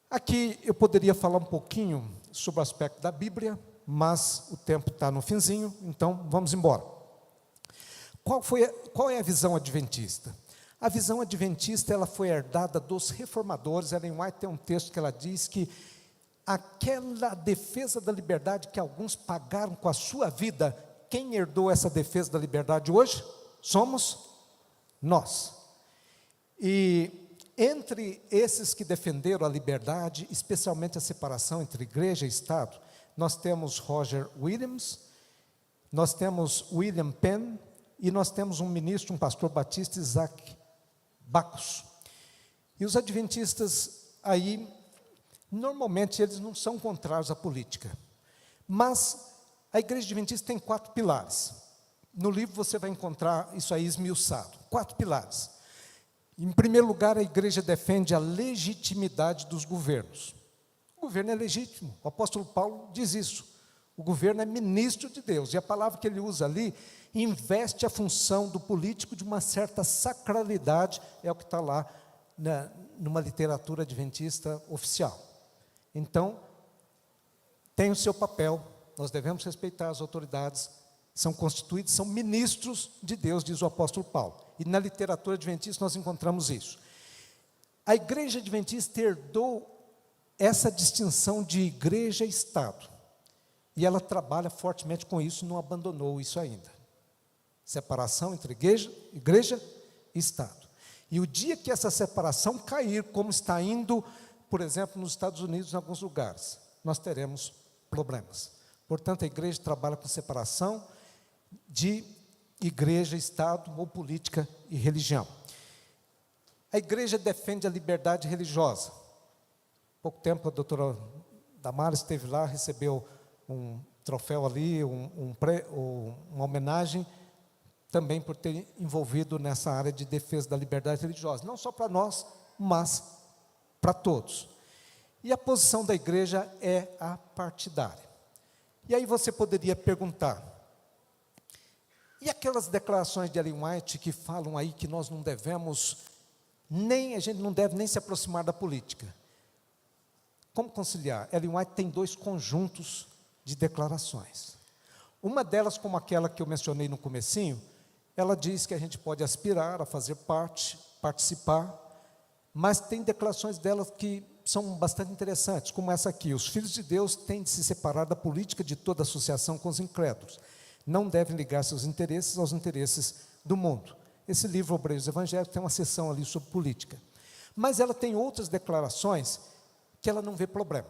[SPEAKER 1] Aqui eu poderia falar um pouquinho sobre o aspecto da Bíblia, mas o tempo está no finzinho, então vamos embora. Qual é a visão adventista? A visão adventista ela foi herdada dos reformadores. Ellen White tem um texto que ela diz que aquela defesa da liberdade que alguns pagaram com a sua vida, quem herdou essa defesa da liberdade hoje? Somos nós. E entre esses que defenderam a liberdade, especialmente a separação entre igreja e Estado, nós temos Roger Williams, nós temos William Penn, e nós temos um ministro, um pastor batista, Isaac Backus. E os adventistas aí, normalmente eles não são contrários à política, mas a igreja adventista tem 4 pilares. No livro você vai encontrar isso aí esmiuçado, 4 pilares. Em primeiro lugar, a igreja defende a legitimidade dos governos. O governo é legítimo, o apóstolo Paulo diz isso. O governo é ministro de Deus, e a palavra que ele usa ali investe a função do político de uma certa sacralidade, é o que está lá numa literatura adventista oficial. Então, tem o seu papel, nós devemos respeitar as autoridades, são constituídos, são ministros de Deus, diz o apóstolo Paulo. E na literatura adventista nós encontramos isso. A igreja adventista herdou essa distinção de igreja e Estado. E ela trabalha fortemente com isso, não abandonou isso ainda. Separação entre igreja e Estado. E o dia que essa separação cair, como está indo, por exemplo, nos Estados Unidos, em alguns lugares, nós teremos problemas. Portanto, a igreja trabalha com separação de igreja, Estado ou política e religião. A igreja defende a liberdade religiosa. Há pouco tempo a doutora Damares esteve lá, recebeu um troféu ali, uma homenagem, também por ter envolvido nessa área de defesa da liberdade religiosa, não só para nós, mas para todos. E a posição da igreja é a partidária. E aí você poderia perguntar, e aquelas declarações de Ellen White que falam aí que nós não devemos, a gente não deve nem se aproximar da política. Como conciliar? Ellen White tem 2 conjuntos de declarações. Uma delas, como aquela que eu mencionei no comecinho, ela diz que a gente pode aspirar a fazer parte, participar, mas tem declarações dela que são bastante interessantes, como essa aqui: os filhos de Deus têm de se separar da política de toda associação com os incrédulos. Não devem ligar seus interesses aos interesses do mundo. Esse livro, Obreiros Evangélicos, tem uma seção ali sobre política. Mas ela tem outras declarações que ela não vê problema.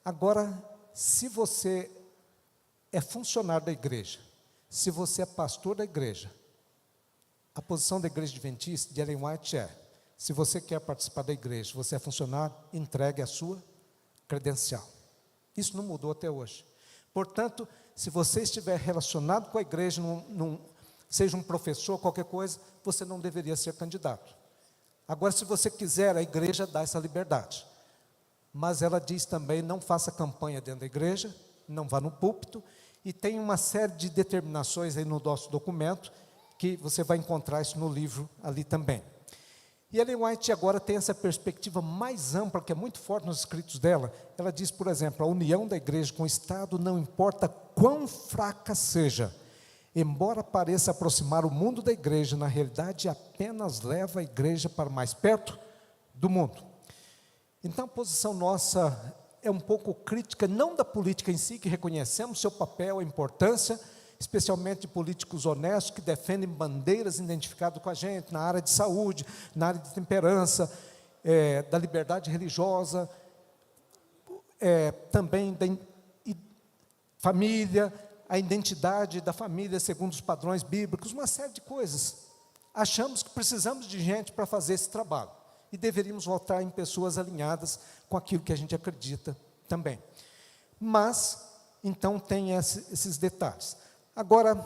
[SPEAKER 1] Agora, se você é funcionário da igreja, se você é pastor da igreja, a posição da igreja adventista, de Ellen White, é: se você quer participar da igreja, você é funcionário, entregue a sua credencial. Isso não mudou até hoje. Portanto, se você estiver relacionado com a igreja, seja um professor, qualquer coisa, você não deveria ser candidato. Agora, se você quiser, a igreja dá essa liberdade. Mas ela diz também: não faça campanha dentro da igreja, não vá no púlpito, e tem uma série de determinações aí no nosso documento, que você vai encontrar isso no livro ali também. E Ellen White agora tem essa perspectiva mais ampla, que é muito forte nos escritos dela. Ela diz, por exemplo, a união da igreja com o Estado, não importa quão fraca seja, embora pareça aproximar o mundo da igreja, na realidade apenas leva a igreja para mais perto do mundo. Então a posição nossa é um pouco crítica, não da política em si, que reconhecemos seu papel, a importância, especialmente de políticos honestos que defendem bandeiras identificadas com a gente, na área de saúde, na área de temperança, da liberdade religiosa, também da família, a identidade da família segundo os padrões bíblicos, uma série de coisas. Achamos que precisamos de gente para fazer esse trabalho, e deveríamos votar em pessoas alinhadas com aquilo que a gente acredita também. Mas, então, tem esses detalhes. Agora,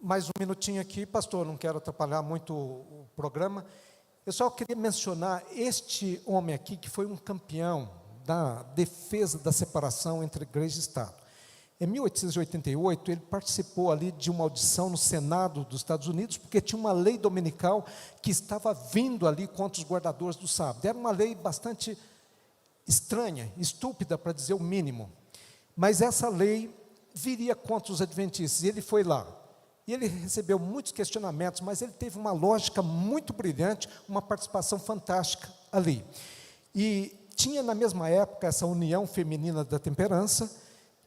[SPEAKER 1] mais um minutinho aqui, pastor, não quero atrapalhar muito o programa. Eu só queria mencionar este homem aqui, que foi um campeão da defesa da separação entre igreja e Estado. Em 1888, ele participou ali de uma audição no Senado dos Estados Unidos, porque tinha uma lei dominical que estava vindo ali contra os guardadores do sábado. Era uma lei bastante estranha, estúpida, para dizer o mínimo. Mas essa lei viria contra os adventistas, e ele foi lá. E ele recebeu muitos questionamentos, mas ele teve uma lógica muito brilhante, uma participação fantástica ali. E tinha na mesma época essa União Feminina da Temperança,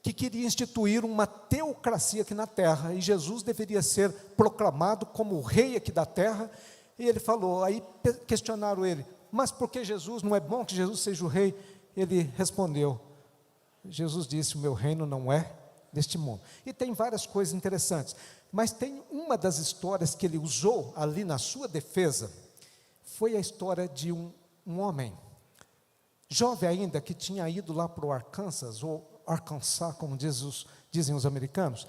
[SPEAKER 1] que queria instituir uma teocracia aqui na terra, e Jesus deveria ser proclamado como o rei aqui da terra. E ele falou, aí questionaram ele, mas por que Jesus? Não é bom que Jesus seja o rei? Ele respondeu, Jesus disse, o meu reino não é deste mundo. E tem várias coisas interessantes, mas tem uma das histórias que ele usou ali na sua defesa, foi a história de um homem, jovem ainda, que tinha ido lá para o Arkansas, ou Arkansas, como dizem os americanos,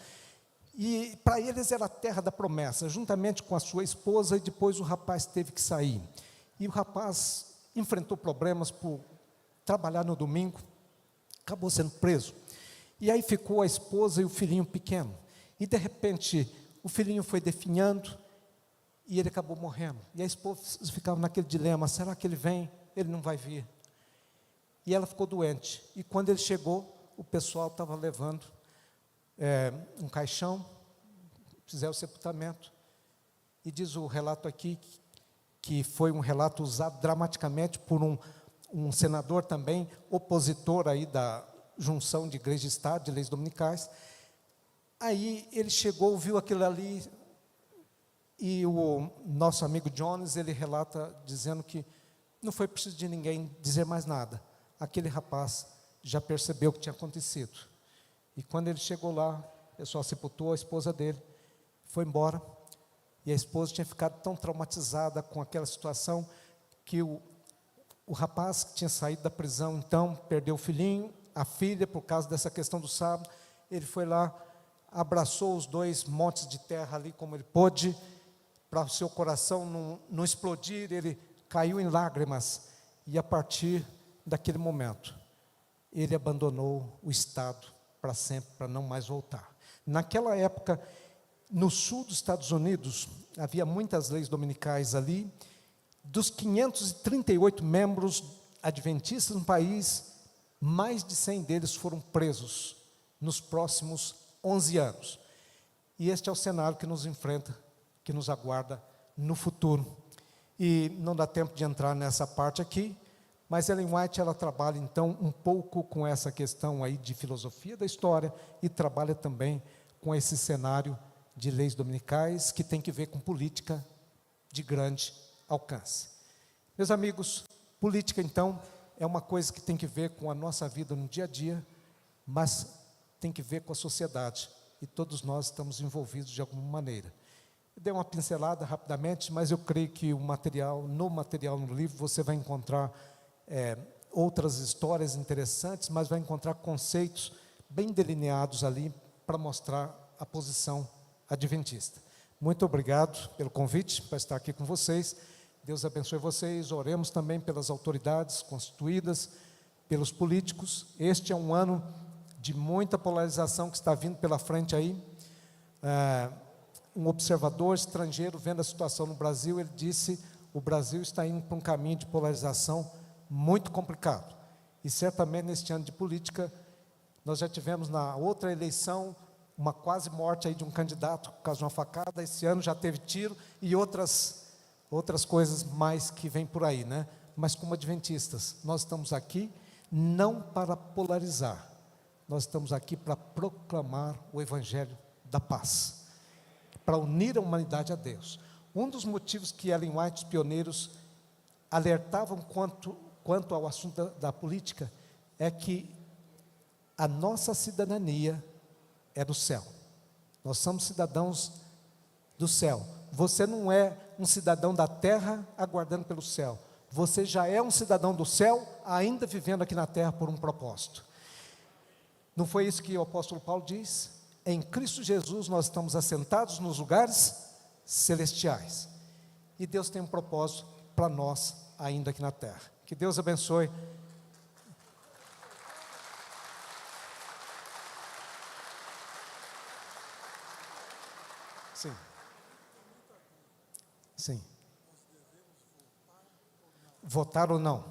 [SPEAKER 1] e para eles era a terra da promessa, juntamente com a sua esposa, e depois o rapaz teve que sair. E o rapaz enfrentou problemas por trabalhar no domingo, acabou sendo preso. E aí ficou a esposa e o filhinho pequeno. E de repente, o filhinho foi definhando, e ele acabou morrendo. E a esposa ficava naquele dilema, será que ele vem? Ele não vai vir. E ela ficou doente. E quando ele chegou, o pessoal estava levando um caixão, fizeram o sepultamento. E diz o relato aqui, que foi um relato usado dramaticamente por um senador também, opositor aí da junção de igreja e Estado, de leis dominicais. Aí ele chegou, viu aquilo ali, e o nosso amigo Jones, ele relata dizendo que não foi preciso de ninguém dizer mais nada. Aquele rapaz já percebeu o que tinha acontecido. E quando ele chegou lá, o pessoal sepultou a esposa dele, foi embora, e a esposa tinha ficado tão traumatizada com aquela situação, que o rapaz que tinha saído da prisão, então, perdeu o filhinho, a filha, por causa dessa questão do sábado, ele foi lá, abraçou os 2 montes de terra ali, como ele pôde, para o seu coração não explodir, ele caiu em lágrimas, e a partir daquele momento, ele abandonou o Estado para sempre, para não mais voltar. Naquela época, no sul dos Estados Unidos, havia muitas leis dominicais ali. Dos 538 membros adventistas no país, mais de 100 deles foram presos nos próximos 11 anos. E este é o cenário que nos enfrenta, que nos aguarda no futuro. E não dá tempo de entrar nessa parte aqui, mas Ellen White, ela trabalha então um pouco com essa questão aí de filosofia da história, e trabalha também com esse cenário de leis dominicais, que tem que ver com política de grande alcance. Meus amigos, política então é uma coisa que tem que ver com a nossa vida no dia a dia, mas tem que ver com a sociedade, e todos nós estamos envolvidos de alguma maneira. Eu dei uma pincelada rapidamente, mas eu creio que no material, no livro, você vai encontrar outras histórias interessantes, mas vai encontrar conceitos bem delineados ali para mostrar a posição adventista. Muito obrigado pelo convite para estar aqui com vocês. Deus abençoe vocês. Oremos também pelas autoridades constituídas, pelos políticos. Este é um ano de muita polarização que está vindo pela frente aí. Um observador estrangeiro vendo a situação no Brasil, ele disse: o Brasil está indo para um caminho de polarização muito complicado. E certamente neste ano de política, nós já tivemos na outra eleição uma quase morte aí de um candidato por causa de uma facada. Esse ano já teve tiro e outras coisas mais que vêm por aí, né? Mas como adventistas, nós estamos aqui não para polarizar, nós estamos aqui para proclamar o Evangelho da paz, para unir a humanidade a Deus. Um dos motivos que Ellen White, os pioneiros, alertavam quanto ao assunto da política, é que a nossa cidadania é do céu. Nós somos cidadãos do céu. Você não é um cidadão da terra aguardando pelo céu. Você já é um cidadão do céu, ainda vivendo aqui na terra por um propósito. Não foi isso que o apóstolo Paulo diz? Em Cristo Jesus nós estamos assentados nos lugares celestiais. E Deus tem um propósito para nós ainda aqui na terra. Que Deus abençoe. Sim. Sim. Votar ou não?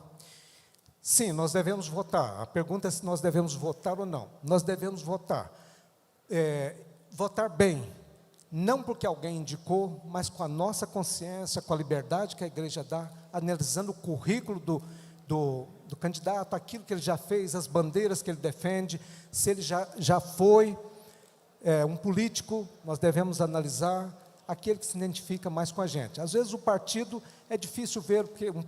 [SPEAKER 1] Sim, nós devemos votar. A pergunta é se nós devemos votar ou não. Nós devemos votar. Votar bem, não porque alguém indicou, mas com a nossa consciência, com a liberdade que a igreja dá, analisando o currículo do candidato, aquilo que ele já fez, as bandeiras que ele defende, se ele já foi um político, nós devemos analisar aquele que se identifica mais com a gente. Às vezes o partido, é difícil ver porque o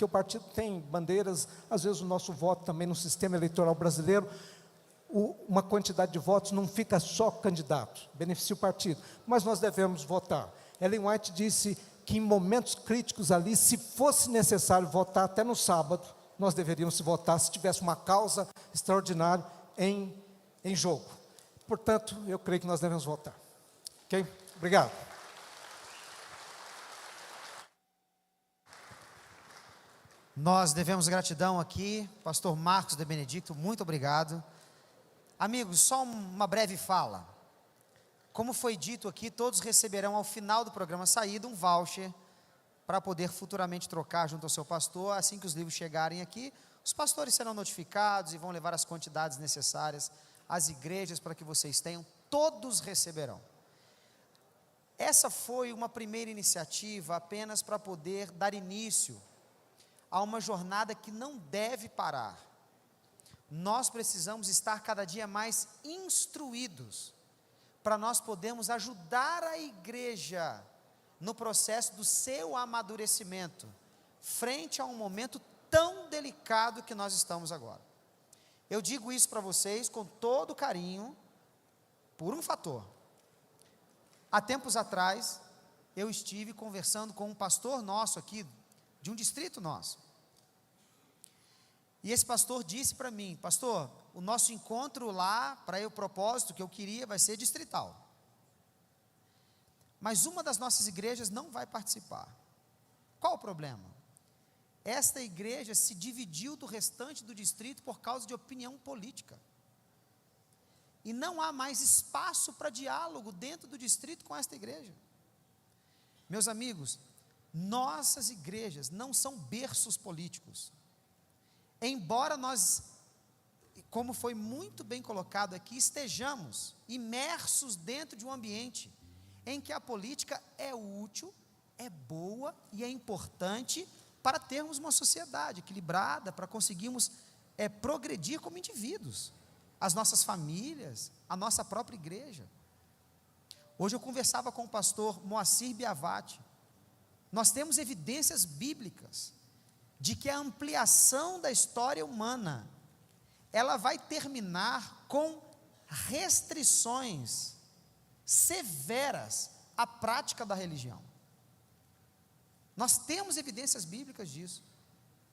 [SPEAKER 1] partido tem bandeiras, às vezes o nosso voto também no sistema eleitoral brasileiro, uma quantidade de votos não fica só candidato, beneficia o partido, mas nós devemos votar. Ellen White disse que em momentos críticos ali, se fosse necessário votar até no sábado, nós deveríamos votar se tivesse uma causa extraordinária em jogo. Portanto, eu creio que nós devemos votar. Ok? Obrigado.
[SPEAKER 2] Nós devemos gratidão aqui, pastor Marcos de Benedicto, muito obrigado. Amigos, só uma breve fala. Como foi dito aqui, todos receberão ao final do programa saída um voucher para poder futuramente trocar junto ao seu pastor. Assim que os livros chegarem aqui, os pastores serão notificados e vão levar as quantidades necessárias às igrejas para que vocês tenham. Todos receberão. Essa foi uma primeira iniciativa apenas para poder dar início a uma jornada que não deve parar. Nós precisamos estar cada dia mais instruídos para nós podermos ajudar a igreja no processo do seu amadurecimento, frente a um momento tão delicado que nós estamos agora. Eu digo isso para vocês com todo carinho, por um fator. Há tempos atrás, eu estive conversando com um pastor nosso aqui, de um distrito nosso. E esse pastor disse para mim: pastor, o nosso encontro lá, para o propósito que eu queria, vai ser distrital. Mas uma das nossas igrejas não vai participar. Qual o problema? Esta igreja se dividiu do restante do distrito por causa de opinião política. E não há mais espaço para diálogo dentro do distrito com esta igreja. Meus amigos, nossas igrejas não são berços políticos. Embora nós, como foi muito bem colocado aqui, estejamos imersos dentro de um ambiente em que a política é útil, é boa e é importante para termos uma sociedade equilibrada, para conseguirmos progredir como indivíduos, as nossas famílias, a nossa própria igreja. Hoje eu conversava com o pastor Moacir Biavati. Nós temos evidências bíblicas de que a ampliação da história humana, ela vai terminar com restrições severas à prática da religião. Nós temos evidências bíblicas disso.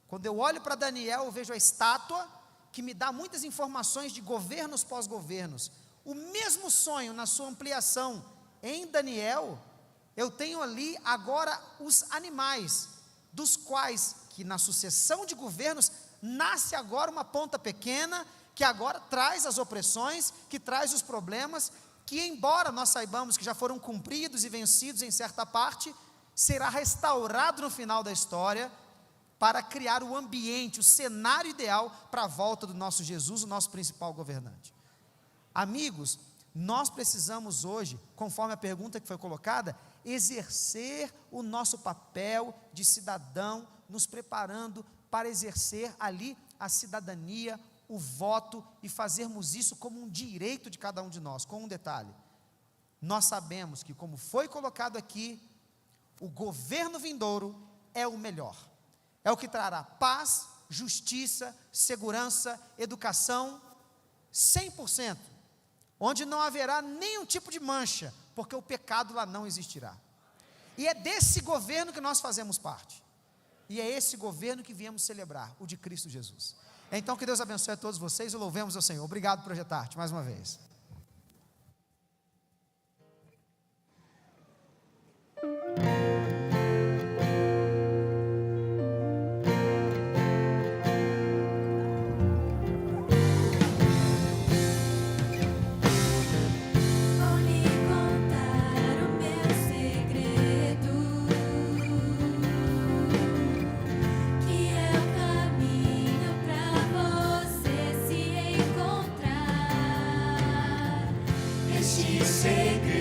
[SPEAKER 2] Quando eu olho para Daniel, eu vejo a estátua, que me dá muitas informações de governos pós-governos. O mesmo sonho na sua ampliação em Daniel, eu tenho ali agora os animais, dos quais, que na sucessão de governos, nasce agora uma ponta pequena, que agora traz as opressões, que traz os problemas, que embora nós saibamos que já foram cumpridos e vencidos em certa parte, será restaurado no final da história, para criar o ambiente, o cenário ideal para a volta do nosso Jesus, o nosso principal governante. Amigos, nós precisamos hoje, conforme a pergunta que foi colocada, exercer o nosso papel de cidadão, nos preparando para exercer ali a cidadania, o voto, e fazermos isso como um direito de cada um de nós. Com um detalhe: nós sabemos que, como foi colocado aqui, o governo vindouro é o melhor, é o que trará paz, justiça, segurança, educação, 100%, onde não haverá nenhum tipo de mancha, porque o pecado lá não existirá. E é desse governo que nós fazemos parte, e é esse governo que viemos celebrar, o de Cristo Jesus. Então que Deus abençoe a todos vocês e louvemos ao Senhor. Obrigado, Projetarte, mais uma vez.
[SPEAKER 3] Segredo